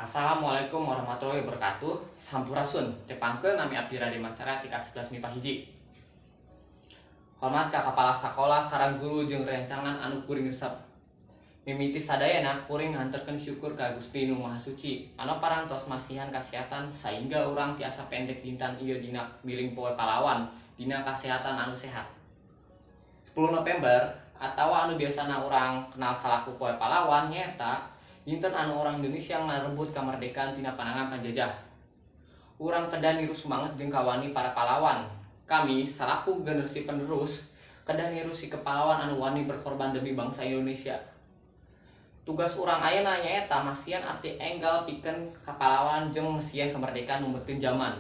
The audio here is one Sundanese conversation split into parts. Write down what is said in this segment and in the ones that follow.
Assalamualaikum warahmatullahi wabarakatuh. Sampurasun. Tepangkeun nami abdi Raden Mansara tika 11 MIPA hiji. Hormat ka kepala sekolah sareng guru jeung rencangan anu kuring resep. Mimiti sadayana kuring nganterkeun syukur ka Gusti Nu Maha Suci anu parantos masihan kasehatan sehingga urang tiasa pendek dinten ieu dina biling poe pahlawan dina kasehatan anu sehat. 10 November atau anu biasana urang kenal salaku poe pahlawan nyaeta dinten anu orang Indonesia ngarebut kamardikaan tina panangan penjajah. Urang kedah niru semangat jeung kawani para pahlawan. Kami salaku generasi penerus kedah niru si kepahlawan anu wani berkorban demi bangsa Indonesia. Tugas urang ayeuna nyaeta masihan arti enggal pikeun kapahlawan jeung mesian kemerdekaan numutkeun zaman.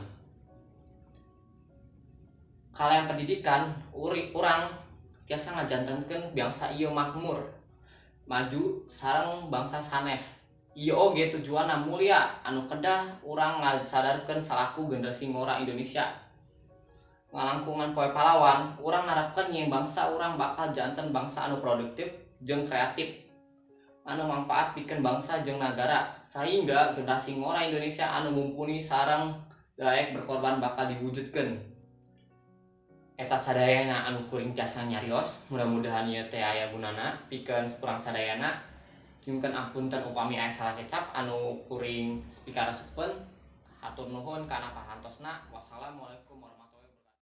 Kalayan pendidikan urang tiasa ngajantenkeun bangsa ieu makmur, maju sareng bangsa sanes. Ieu oge tujuanna mulia anu kedah urang ngasadarkeun salaku generasi ngora Indonesia. Ngalangkungan poe pahlawan, urang ngarepkeun yen bangsa urang bakal janten bangsa anu produktif jeung kreatif anu mangpaat pikeun bangsa jeung nagara, sehingga generasi ngora Indonesia anu mumpuni sareng layak berkorban bakal diwujudkeun. Eta sadayana anu kuring tiasa nyarios, mudah-mudahan ieu teh aya gunana pikeun urang sadayana. Nyunkeun ampunten upami aya salah kecap anu kuring pikaresepkeun. Hatur nuhun kana pahantosna. Wassalamualaikum warahmatullahi wabarakatuh.